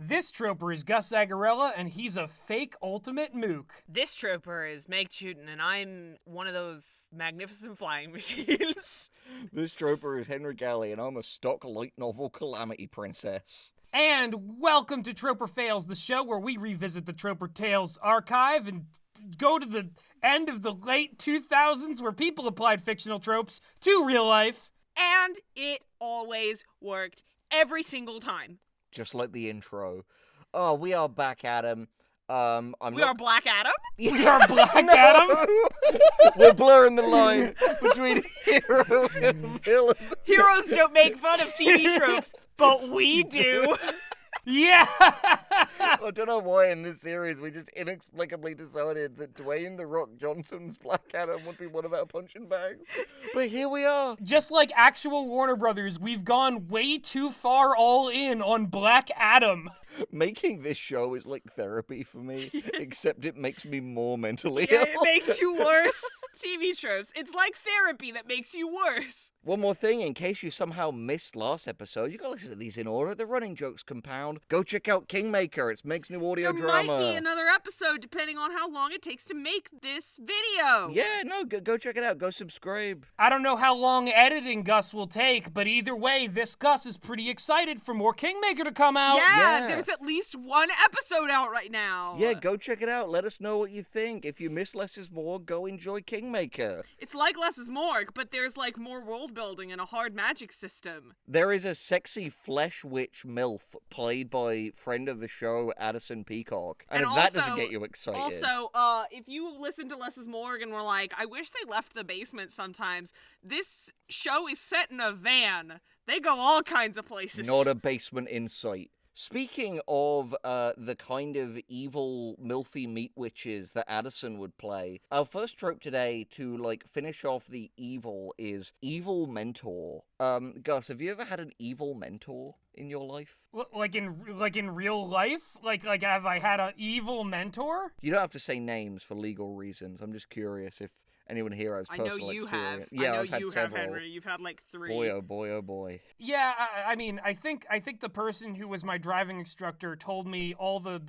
This Troper is Gus Zagarella, and he's a fake ultimate mook. This Troper is Meg Chewton, and I'm one of those magnificent flying machines. This Troper is Henry Galley, and I'm a stock light novel calamity princess. And welcome to Troper Fails, the show where we revisit the Troper Tales archive and go to the end of the late 2000s where people applied fictional tropes to real life. And it always worked every single time. Just like the intro. Oh, we are back, Adam. We are Black Adam? We are Black Adam? We're blurring the line between hero and villain. Heroes don't make fun of TV tropes, but we do. Yeah! I don't know why in this series we just inexplicably decided that Dwayne "The Rock" Johnson's Black Adam would be one of our punching bags. But here we are. Just like actual Warner Brothers, we've gone way too far all in on Black Adam. Making this show is like therapy for me, except it makes me more mentally Yeah, ill. it makes you worse. TV tropes. It's like therapy that makes you worse. One more thing, in case you somehow missed last episode, you gotta listen to these in order. The running jokes compound. Go check out Kingmaker. It's Meg's new audio drama. There might be another episode depending on how long it takes to make this video. Yeah, no, go check it out. Go subscribe. I don't know how long editing Gus will take, but either way, this Gus is pretty excited for more Kingmaker to come out. Yeah, there's at least one episode out right now. Yeah, go check it out. Let us know what you think. If you miss Less is More, go enjoy Kingmaker. It's like Less is More, but there's like more world building and a hard magic system. There is a sexy flesh witch MILF played by friend of the show, Addison Peacock. And if that doesn't get you excited. Also, if you listen to Less is More and were like, I wish they left the basement sometimes, this show is set in a van. They go all kinds of places. Not a basement in sight. Speaking of the kind of evil milfy meat witches that Addison would play, our first trope today to like finish off the evil is evil mentor. Gus, have you ever had an evil mentor in your life? Like in real life? Like have I had an evil mentor? You don't have to say names for legal reasons. I'm just curious if anyone here has personal I know you experience. have. Yeah, I know I've had you several. have, Henry. You've had like 3. Boy, oh boy, oh boy. Yeah, I mean, I think the person who was my driving instructor told me all the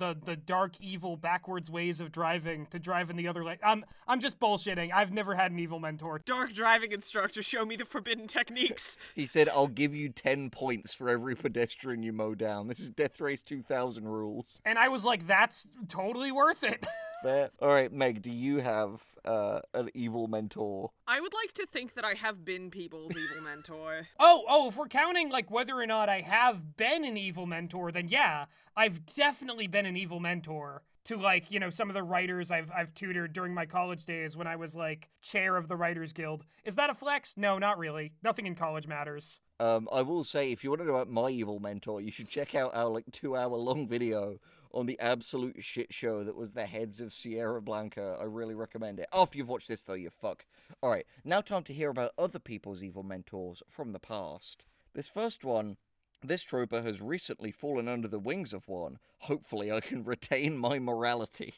dark, evil, backwards ways of driving to drive in the other lane. I'm just bullshitting. I've never had an evil mentor. Dark driving instructor, show me the forbidden techniques. He said, I'll give you 10 points for every pedestrian you mow down. This is Death Race 2000 rules. And I was like, that's totally worth it. Fair. All right, Meg, do you have an evil mentor? I would like to think that I have been people's evil mentor. Oh, if we're counting like whether or not I have been an evil mentor, then yeah, I've definitely been an evil mentor to like, you know, some of the writers I've tutored during my college days when I was like chair of the Writers Guild. Is that a flex? No, not really. Nothing in college matters. I will say, if you want to know about my evil mentor, you should check out our like 2-hour-long video on the absolute shit show that was the heads of Sierra Blanca. I really recommend it. After you've watched this, though, you fuck. Alright, now time to hear about other people's evil mentors from the past. This first one, this Troper has recently fallen under the wings of one. Hopefully I can retain my morality.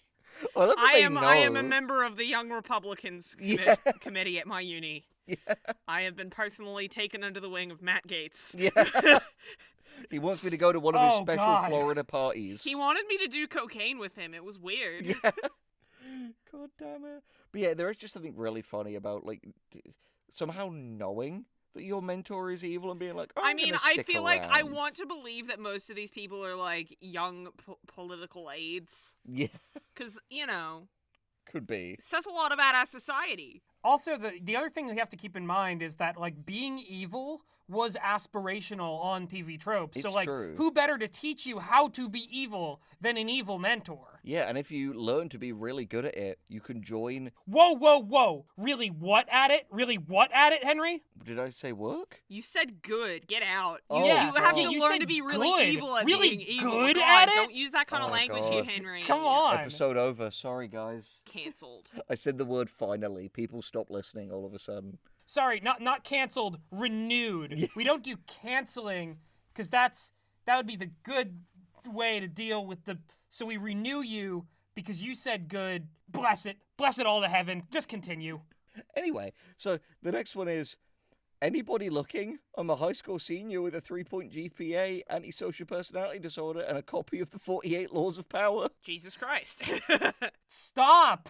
I am a member of the Young Republicans committee at my uni. Yeah. I have been personally taken under the wing of Matt Gaetz. Yeah. He wants me to go to one of his special Florida parties. He wanted me to do cocaine with him. It was weird. Yeah. God damn it. But yeah, there is just something really funny about, like, somehow knowing that your mentor is evil and being like, oh, I feel like I want to believe that most of these people are, like, young political aides. Yeah. Because, you know. Could be. It says a lot about our society. Also, the other thing we have to keep in mind is that, like, being evil was aspirational on TV tropes. It's so, like, true. Who better to teach you how to be evil than an evil mentor? Yeah, and if you learn to be really good at it, you can join... Whoa. Really what at it? Really what at it, Henry? Did I say work? You said good. Get out. Oh, you have to you learn said to be really good. evil at Really being evil. good God, at it? Don't use that kind of language God. here, Henry. Come on. Episode over. Sorry, guys. Cancelled. I said the word finally. People stop listening all of a sudden. Sorry, not canceled, renewed. Yeah. We don't do canceling, because that would be the good way to deal with the... So we renew you, because you said good. Bless it all to heaven. Just continue. Anyway, so the next one is Anybody looking? I'm a high school senior with a 3-point GPA, antisocial personality disorder, and a copy of the 48 Laws of Power. Jesus Christ. Stop!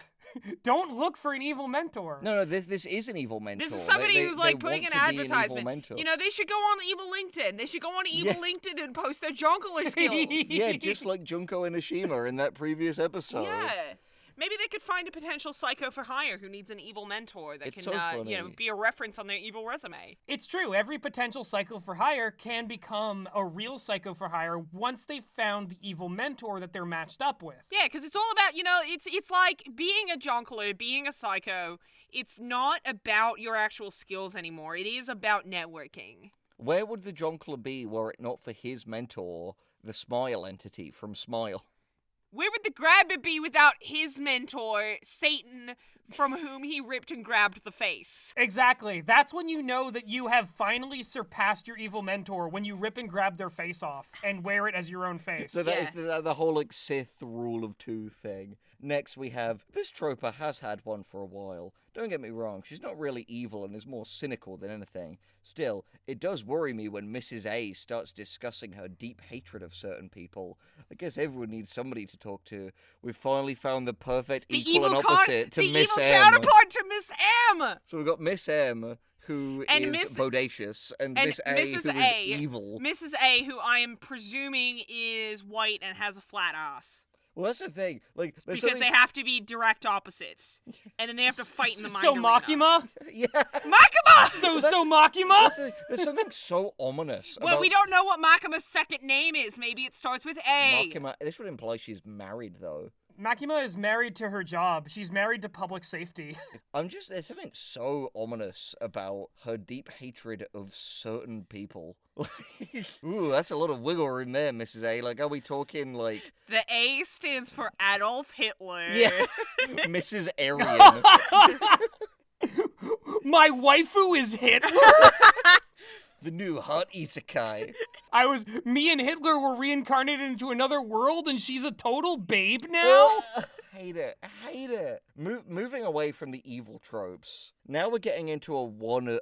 Don't look for an evil mentor. No, this is an evil mentor. This is somebody who's like they putting want an to be evil advertisement. mentor. You know, they should go on Evil LinkedIn. They should go on Evil LinkedIn and post their jongular skills. Yeah, just like Junko Inoshima in that previous episode. Yeah. Maybe they could find a potential psycho for hire who needs an evil mentor that It's can, so funny. be a reference on their evil resume. It's true. Every potential psycho for hire can become a real psycho for hire once they've found the evil mentor that they're matched up with. Yeah, because it's all about, it's like being a jongular, being a psycho. It's not about your actual skills anymore. It is about networking. Where would the Jonkler be were it not for his mentor, the Smile entity from Smile? Where would the grabber be without his mentor, Satan, from whom he ripped and grabbed the face? Exactly. That's when you know that you have finally surpassed your evil mentor, when you rip and grab their face off and wear it as your own face. So that is the whole, like, Sith rule of two thing. Next we have, this Troper has had one for a while. Don't get me wrong, she's not really evil and is more cynical than anything. Still, it does worry me when Mrs. A starts discussing her deep hatred of certain people. I guess everyone needs somebody to talk to. We've finally found the perfect equal and opposite to Miss M. The evil counterpart to Miss M! So we've got Miss M, who is bodacious, and Miss A, Mrs. who is evil. Mrs. A, who I am presuming is white and has a flat ass. Well, that's the thing. Like, Because they have to be direct opposites. And then they have to fight in the mind So arena. Makima? Yeah. Makima! So Makima? There's something so ominous Well, about we don't know what Makima's second name is. Maybe it starts with A. Makima. This would imply she's married, though. Makima is married to her job. She's married to public safety. There's something so ominous about her deep hatred of certain people. Ooh, that's a lot of wiggle room there, Mrs. A. Like, are we talking, like... The A stands for Adolf Hitler. Yeah. Mrs. Aryan. My waifu is Hitler? The new hot isekai. Me and Hitler were reincarnated into another world and she's a total babe now? Hate it. Moving away from the evil tropes, now we're getting into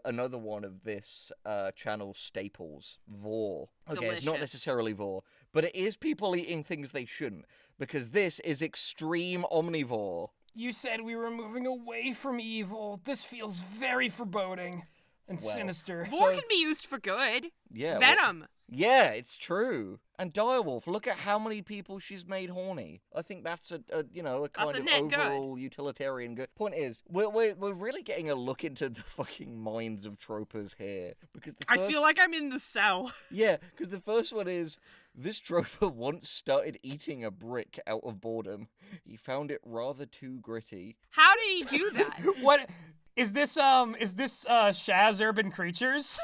another one of this channel's staples, vor. Okay, it's not Delicious. necessarily vor, but it is people eating things they shouldn't, because this is extreme omnivore. You said we were moving away from evil. This feels very foreboding and sinister. Vor can be used for good. Yeah. Venom. Yeah, it's true. And Direwolf, look at how many people she's made horny. I think that's a kind of net good. overall utilitarian good. Point is, we're really getting a look into the fucking minds of tropers here, because the first, I feel like I'm in the cell. yeah, because the first one is, this troper once started eating a brick out of boredom. He found it rather too gritty. How did he do that? What is this Shaz Urban Creatures?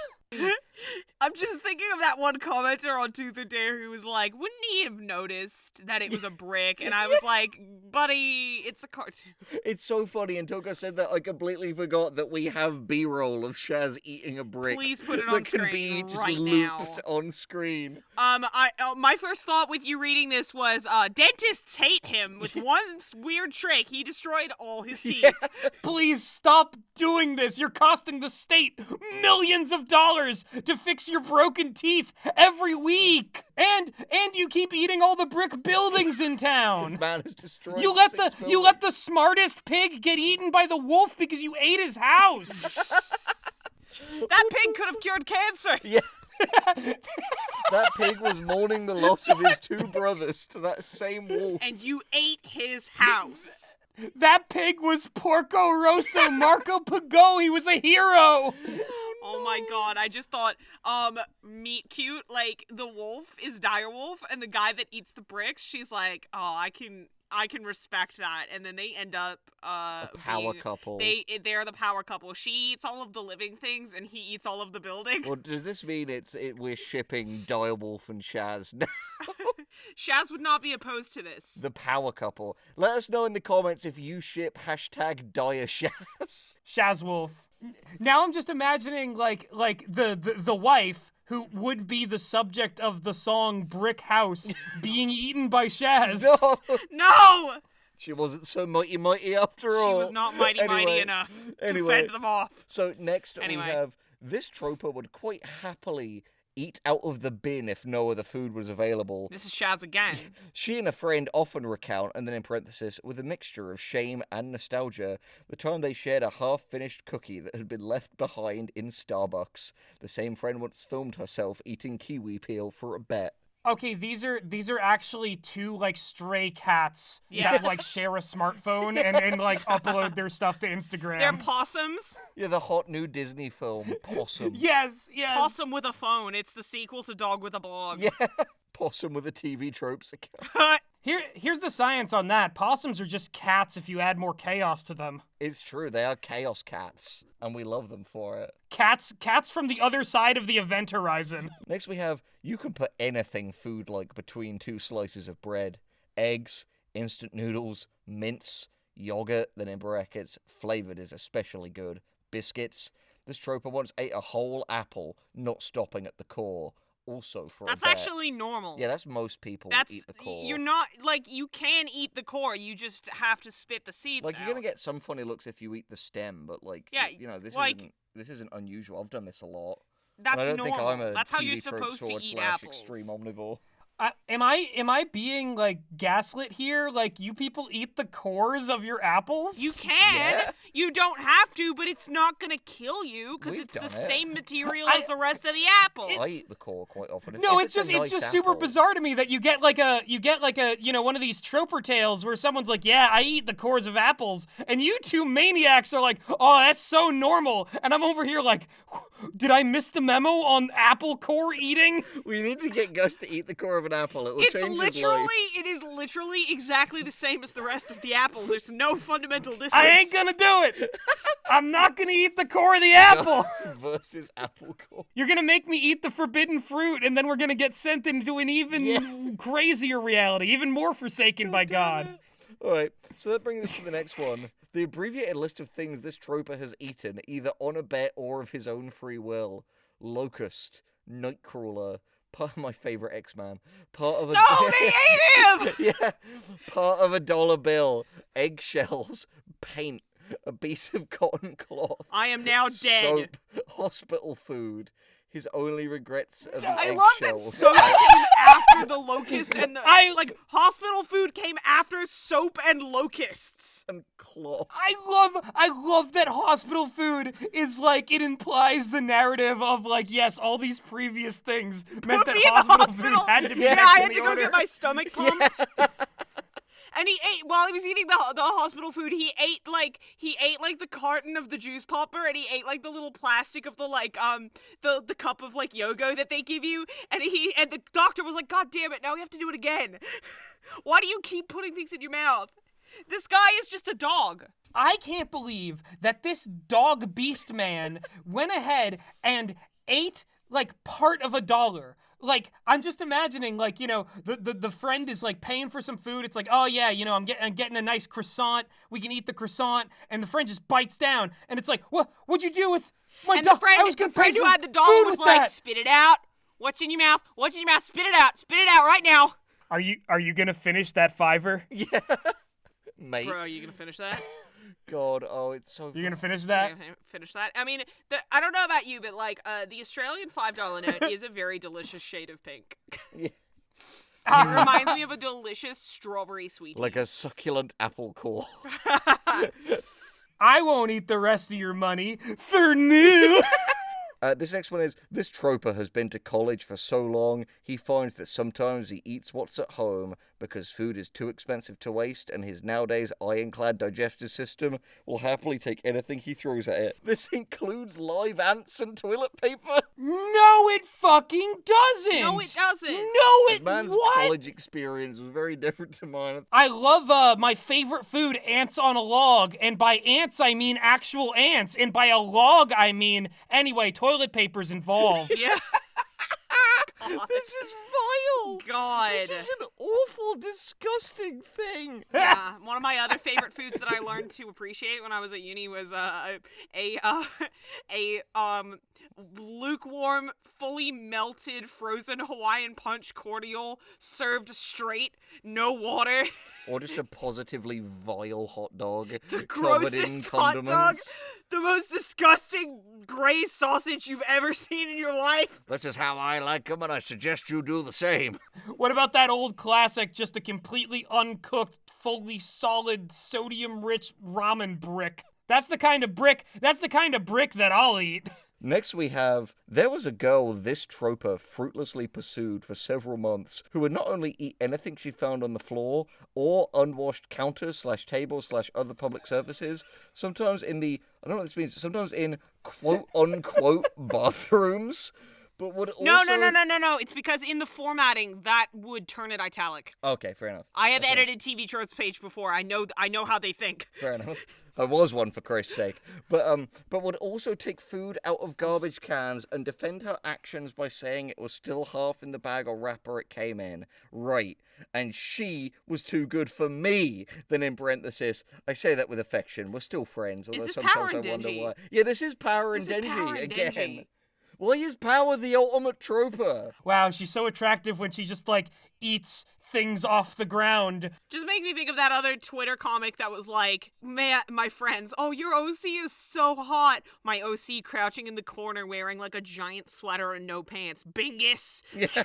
I'm just thinking of that one commenter on Tooth and Dare who was like, wouldn't he have noticed that it was a brick? And I was like, buddy, it's a cartoon. It's so funny, and Toko said that I completely forgot that we have B-roll of Shaz eating a brick. Please put it that on can screen be just right looped now. on screen. My first thought with you reading this was, dentists hate him with one weird trick. He destroyed all his teeth. Yeah. Please stop doing this. You're costing the state millions of dollars to fix your broken teeth every week. And you keep eating all the brick buildings in town. This man has destroyed You let 6 you let the smartest pig get eaten by the wolf because you ate his house. That pig could have cured cancer. Yeah. That pig was mourning the loss of his 2 brothers to that same wolf. And you ate his house. That pig was Porco Rosso Marco Pago. He was a hero. Oh my god, I just thought, meet cute, like, the wolf is Direwolf, and the guy that eats the bricks, she's like, oh, I can respect that, and then they end up, A power couple. They're the power couple. She eats all of the living things, and he eats all of the buildings. Well, does this mean we're shipping Direwolf and Shaz now? Shaz would not be opposed to this. The power couple. Let us know in the comments if you ship #DireShaz. Shazwolf. Now I'm just imagining like the wife who would be the subject of the song Brick House being eaten by Shaz. No! No! She wasn't so mighty after all. She was not mighty Anyway, enough to anyway. fend them off. So next Anyway. we have This Troper would quite happily eat out of the bin if no other food was available. This is Shaz again. She and a friend often recount, and then in parenthesis, with a mixture of shame and nostalgia, the time they shared a half-finished cookie that had been left behind in Starbucks. The same friend once filmed herself eating kiwi peel for a bet. Okay, these are actually two like stray cats that like share a smartphone and like upload their stuff to Instagram. They're possums. Yeah, the hot new Disney film, Possum. Yes. Possum with a phone. It's the sequel to Dog with a Blog. Yeah, Possum with a TV tropes account. Here's the science on that. Possums are just cats if you add more chaos to them. It's true, they are chaos cats, and we love them for it. Cats from the other side of the event horizon. Next we have, you can put anything food-like between two slices of bread. Eggs, instant noodles, mince, yogurt, then in brackets, flavored is especially good, biscuits. This Troper once ate a whole apple, not stopping at the core. Also for That's a bet. actually normal. Yeah, that's most people eat the core. You're not, like, you can eat the core, you just have to spit the seeds Like, out. you're gonna get some funny looks if you eat the stem, but, like, Yeah, you know, like- this isn't unusual. I've done this a lot. That's and I don't normal. think I'm a That's how TV you're trope supposed to sword eat slash apples. extreme omnivore. Am I being like gaslit here? Like you people eat the cores of your apples? You can. Yeah. You don't have to, but it's not gonna kill you because We've it's the done it. same material as the rest of the apple. I eat the core quite often. No, If it's a just nice super apple- bizarre to me that you get like a one of these Troper tales where someone's like, yeah, I eat the cores of apples, and you two maniacs are like, oh, that's so normal, and I'm over here like, did I miss the memo on apple core eating? We need to get Gus to eat the core of an apple. It will change his life. It is literally exactly the same as the rest of the apple. There's no fundamental difference. I ain't gonna do it. I'm not gonna eat the core of the apple. Versus apple core. You're gonna make me eat the forbidden fruit, and then we're gonna get sent into an even crazier reality, even more forsaken by God. Alright, so that brings us to the next one. The abbreviated list of things this Troper has eaten, either on a bet or of his own free will. Locust, Nightcrawler, part of my favorite X-Man, part of a... No, they ate him! Yeah, part of a dollar bill, eggshells, paint, a piece of cotton cloth, I am now dead. soap, hospital food. His only regrets are the I love that eggshells. soap came after the locust and the hospital food came after soap and locusts. And cloth. I love that hospital food is like, it implies the narrative of like, yes, all these previous things meant that me in the hospital hospital. food had to be Yeah, next I in had the to go order. get my stomach pumped. And he ate, while he was eating the hospital food, he ate like the carton of the juice popper, and he ate like the little plastic of the like the cup of like yogo that they give you, and the doctor was like, God damn it, now we have to do it again. Why do you keep putting things in your mouth? This guy is just a dog. I can't believe that this dog beast man went ahead and ate like part of $1. Like, I'm just imagining, like, you know, the friend is like paying for some food. It's like, oh yeah, you know, I'm getting a nice croissant. We can eat the croissant, and the friend just bites down, and it's like, what'd you do with my And dog? the friend, I was gonna pay who for had the dollar food was with like, that. spit it out. What's in your mouth? What's in your mouth? Spit it out. Spit it out right now. Are you gonna finish that $5? Yeah. Mate. Bro, are you gonna finish that? God, oh, it's so... You gonna finish that? Finish that. I mean, I don't know about you, but like, the Australian $5 note is a very delicious shade of pink. Yeah. It reminds me of a delicious strawberry sweetie. Like a succulent apple core. I won't eat the rest of your money. They're new. This next one is, this Troper has been to college for so long, he finds that sometimes he eats what's at home because food is too expensive to waste, and his nowadays ironclad digestive system will happily take anything he throws at it. This includes live ants and toilet paper. No, it fucking doesn't. No, it doesn't. No, This it man's what? college experience was very different to mine. I love my favorite food, ants on a log. And by ants, I mean actual ants. And by a log, I mean, anyway, toilet paper's involved. Yeah. This is vile. God. This is an awful, disgusting thing. Yeah, one of my other favorite foods that I learned to appreciate when I was at uni was lukewarm, fully melted, frozen Hawaiian punch cordial served straight, no water. Or just a positively vile hot dog The covered in grossest hot dog, condiments. the most disgusting gray sausage you've ever seen in your life. This is how I like them, and I suggest you do the same. What about that old classic, just a completely uncooked, fully solid, sodium-rich ramen brick? That's the kind of brick that I'll eat. Next we have, there was a girl this Troper fruitlessly pursued for several months who would not only eat anything she found on the floor or unwashed counters / tables / other public surfaces, sometimes in the, I don't know what this means, sometimes in quote-unquote bathrooms, but would also... No. It's because in the formatting, that would turn it italic. Okay, fair enough. I have edited TV Tropes page before. I know how they think. Fair enough. I was one, for Christ's sake. But would also take food out of garbage cans and defend her actions by saying it was still half in the bag or wrapper it came in. Right. And she was too good for me. Then in parenthesis, I say that with affection. We're still friends, although this sometimes Power I and wonder Denji? why. Yeah, this is Power and This is Power Denji and again. Denji. Why is Power the ultimate Troper? Wow, she's so attractive when she just, eats things off the ground. Just makes me think of that other Twitter comic that was like, man, my friends, oh, your OC is so hot. My OC crouching in the corner wearing a giant sweater and no pants. Bingus. Yeah.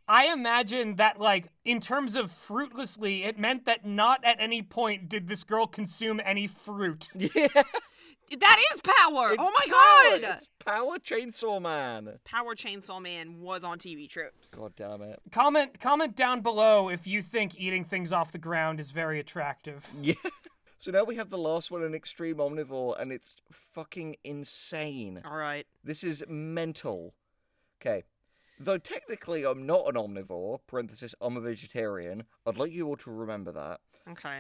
I imagine that, in terms of fruitlessly, it meant that not at any point did this girl consume any fruit. Yeah. That is Power. It's Oh my Power. God. It's Power Chainsaw Man. Power Chainsaw Man was on TV Tropes. God damn it. Comment down below if you think eating things off the ground is very attractive. Yeah. So now we have the last one, an extreme omnivore, and it's fucking insane. All right. This is mental. Okay. Though technically I'm not an omnivore, parenthesis, I'm a vegetarian, I'd like you all to remember that. Okay.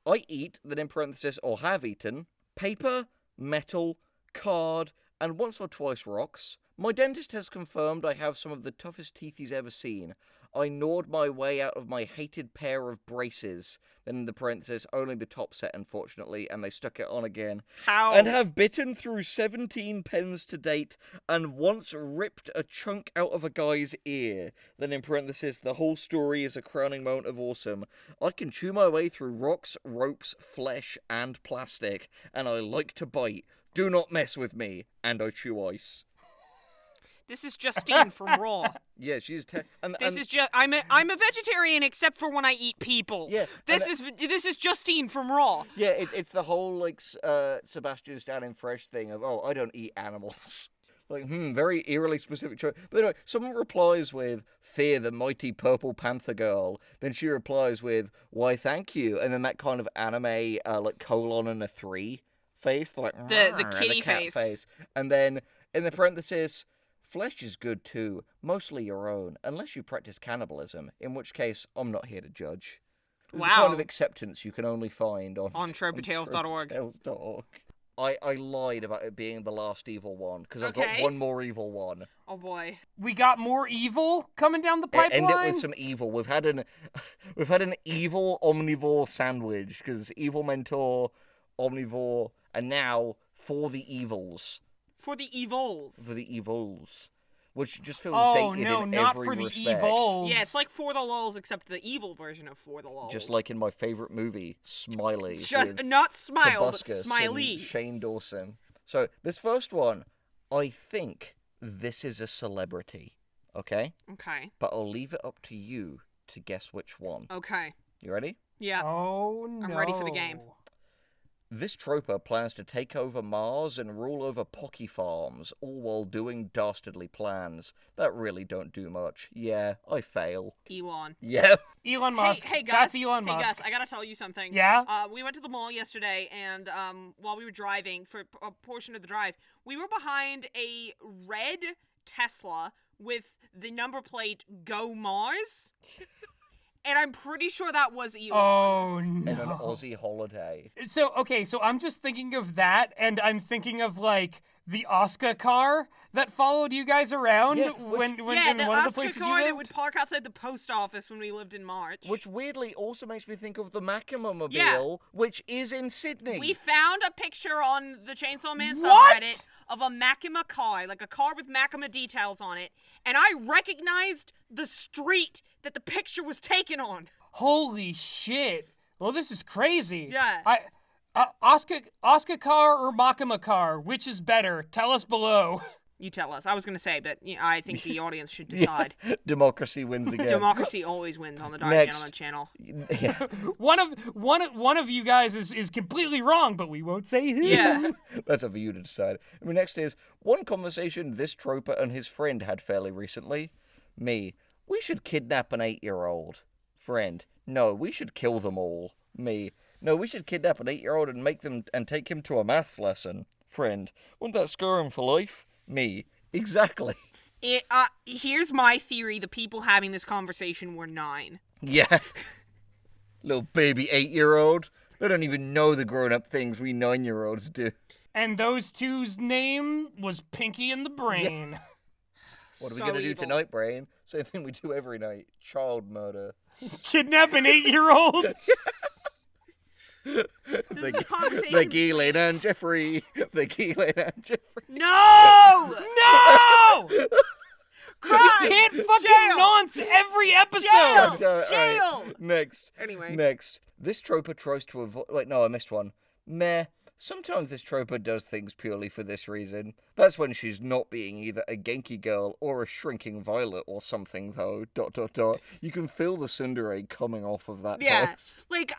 I eat, then in parenthesis, or have eaten, paper, metal, card, and once or twice rocks. My dentist has confirmed I have some of the toughest teeth he's ever seen. I gnawed my way out of my hated pair of braces. Then in the parenthesis, only the top set, unfortunately, and they stuck it on again. How? And have bitten through 17 pens to date, and once ripped a chunk out of a guy's ear. Then in parenthesis, the whole story is a crowning moment of awesome. I can chew my way through rocks, ropes, flesh, and plastic, and I like to bite. Do not mess with me, and I chew ice. This is Justine from Raw. Yeah, she's This is just I'm a vegetarian except for when I eat people. Yeah, This is Justine from Raw. yeah. It's the whole Sebastian Stan in Fresh thing of I don't eat animals. Very eerily specific choice. But anyway, someone replies with "Fear the mighty purple panther girl." Then she replies with "Why, thank you," and then that kind of anime colon and a 3 face, The "Rrr," and kitty a cat face. and then in the parenthesis. Flesh is good too, mostly your own, unless you practice cannibalism, in which case I'm not here to judge. It's the kind of acceptance you can only find on tropetales.org. tropetales.org. I lied about it being the last evil one, because I've got Okay. one more evil one. Oh boy. We got more evil coming down the pipeline? End it with some evil. We've had an evil omnivore sandwich, because evil mentor, omnivore, and now for the evils. For the evils. For the evils. Which just feels Oh, dated no, in not every for the respect. evils. Yeah, it's like For the Lulz, except the evil version of For the Lulz. Just like in my favourite movie, Smiley. Just with not Smile, but Tobuscus Smiley. and Shane Dawson. So, this first one, I think this is a celebrity, okay? Okay. But I'll leave it up to you to guess which one. Okay. You ready? Yeah. Oh, no. I'm ready for the game. This Troper plans to take over Mars and rule over Pocky farms, all while doing dastardly plans that really don't do much. Yeah, I fail. Elon. Yeah. Elon Musk. Hey, Gus. That's Elon Musk. Hey, Gus, I gotta tell you something. Yeah? We went to the mall yesterday, and while we were driving, for a portion of the drive, we were behind a red Tesla with the number plate Go Mars. And I'm pretty sure that was Elon. Oh, no. And an Aussie holiday. So, okay, so I'm just thinking of that, and I'm thinking of, the Oscar car that followed you guys around Yeah, when Yeah, in the one of the Oscar places you car that lived? would park outside the post office when we lived in March. Which weirdly also makes me think of the Makima-mobile, Yeah. which is in Sydney. We found a picture on the Chainsaw Man What? subreddit of a Makima car, like a car with Makima details on it, and I recognized the street that the picture was taken on. Holy shit! Well, this is crazy. Yeah. Oscar car or Makima car, which is better? Tell us below. You tell us. I was going to say, but I think the audience should decide. Democracy wins again. Democracy always wins on the Dark Next. Gentleman channel. Yeah. One of you guys is completely wrong, but we won't say who. Yeah. That's up for you to decide. I mean, next is one conversation this Troper and his friend had fairly recently. Me. We should kidnap an 8-year-old. Friend. No, we should kill them all. Me. No, we should kidnap an 8-year-old and make them and take him to a maths lesson. Friend. Wouldn't that scar him for life? Me. Exactly. Here's my theory. The people having this conversation were 9. Yeah. Little baby 8-year-old. They don't even know the grown-up things we 9-year-olds do. And those two's name was Pinky and the Brain. What are we So gonna do evil. tonight, Brain? Same thing we do every night. Child murder. Kidnap an 8-year-old? This is a conversation. The Ghislaine and Jeffrey. The Ghislaine and Jeffrey. No! No! Cry! You can't fucking Jail! nonce every episode! Jail! Alright, Jail! Next. Anyway. Next. This Troper tries to avoid... Wait, no, I missed one. Meh. Sometimes this Troper does things purely for this reason. That's when she's not being either a Genki girl or a shrinking violet or something, though. ... You can feel the tsundere coming off of that Yeah. post. Like,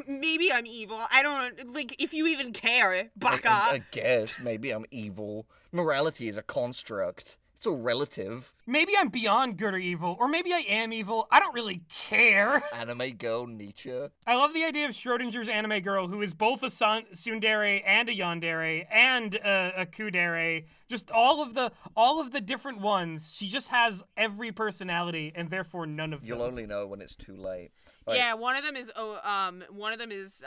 maybe I'm evil. I don't, like, if you even care, baka. I guess. Maybe I'm evil. Morality is a construct. It's all relative. Maybe I'm beyond good or evil, or maybe I am evil. I don't really care. Anime girl Nietzsche. I love the idea of Schrodinger's anime girl who is both a tsundere and a yandere and a kudere. Just all of the different ones. She just has every personality and therefore none of them. You'll only know when it's too late. Yeah, one of them is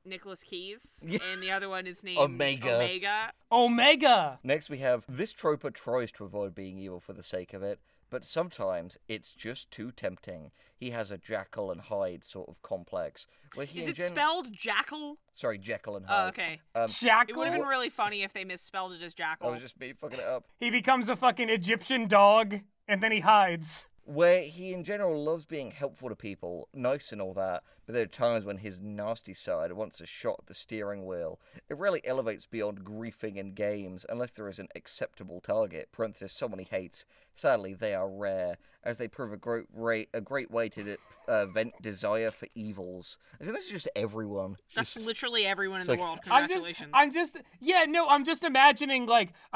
Nicholas Keys, Yeah. and the other one is named Omega. Omega! Next we have, this Troper tries to avoid being evil for the sake of it, but sometimes it's just too tempting. He has a Jekyll and Hyde sort of complex. Where he Is it spelled Jackal? Sorry, Jekyll and Oh, Hyde. okay. Um, It Jackal? would have been really funny if they misspelled it as Jackal. that was just me fucking it up. He becomes a fucking Egyptian dog, and then he hides. Where he in general loves being helpful to people, nice and all that, but there are times when his nasty side wants a shot at the steering wheel. It rarely elevates beyond griefing in games unless there is an acceptable target, parenthesis, someone he hates. Sadly, they are rare, as they prove a great way to vent desire for evils. I think that's just everyone. That's Just- literally everyone in like- the world. I'm Congratulations.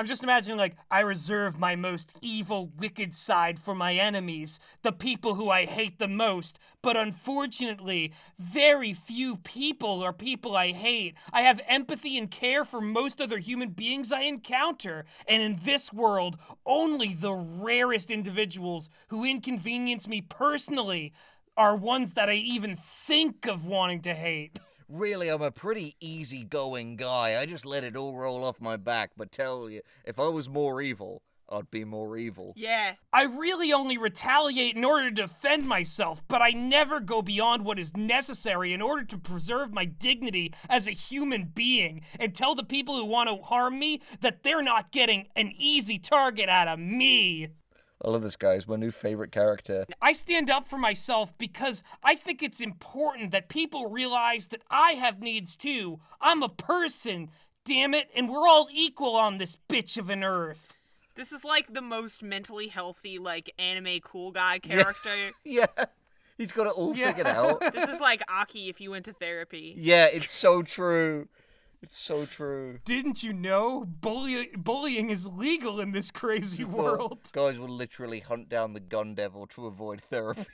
just imagining like I reserve my most evil, wicked side for my enemies, the people who I hate the most. But unfortunately, very few people are people I hate. I have empathy and care for most other human beings I encounter, and in this world, only the rarest individuals who inconvenience me personally are ones that I even think of wanting to hate. Really, I'm a pretty easygoing guy. I just let it all roll off my back. But tell you, if I was more evil, I'd be more evil. yeah. I really only retaliate in order to defend myself, but I never go beyond what is necessary in order to preserve my dignity as a human being and tell the people who want to harm me that they're not getting an easy target out of me. I love this guy. He's my new favorite character. I stand up for myself because I think it's important that people realize that I have needs too. I'm a person, damn it, and we're all equal on this bitch of an earth. This is like the most mentally healthy, like, anime cool guy character. Yeah, he's got it all Yeah. figured out. This is like Aki if you went to therapy. Yeah, it's so true. It's so true. Didn't you know bullying is legal in this crazy world? Guys will literally hunt down the gun devil to avoid therapy.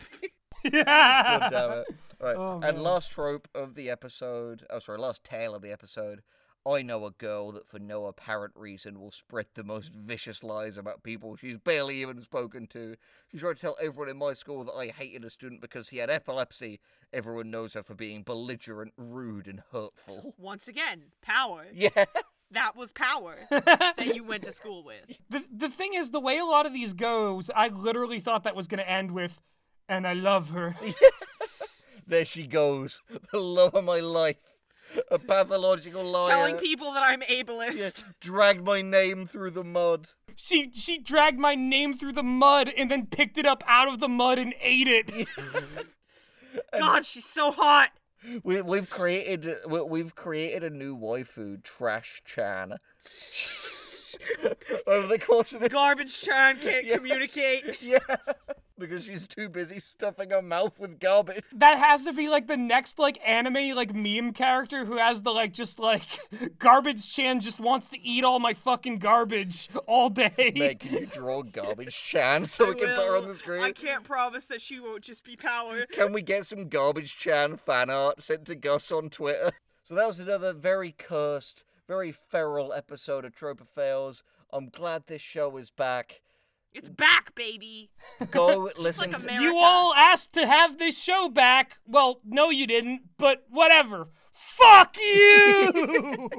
God Yeah. damn it. Right. Oh, And man. last trope of the episode, last tale of the episode. I know a girl that for no apparent reason will spread the most vicious lies about people she's barely even spoken to. She tried to tell everyone in my school that I hated a student because he had epilepsy. Everyone knows her for being belligerent, rude, and hurtful. Once again, power. Yeah. that was power that you went to school with. The thing is, the way a lot of these goes, I literally thought that was going to end with, and I love her. There she goes, the love of my life. A pathological liar. Telling people that I'm ableist. Yeah, dragged my name through the mud. She dragged my name through the mud and then picked it up out of the mud and ate it. God, she's so hot. We've created a new waifu, Trash Chan. Over the course of this, Garbage Chan can't communicate. yeah, because she's too busy stuffing her mouth with garbage. That has to be like the next like anime like meme character who has the like just like Garbage Chan just wants to eat all my fucking garbage all day. Mate, can you draw Garbage Chan so we can put her on the screen? I can't promise that she won't just be power. Can we get some Garbage Chan fan art sent to Gus on Twitter? So that was another very cursed, very feral episode of Troper Fails. I'm glad this show is back. It's back, baby. Go listen like to... America. You all asked to have this show back. Well, no you didn't, but whatever. Fuck you!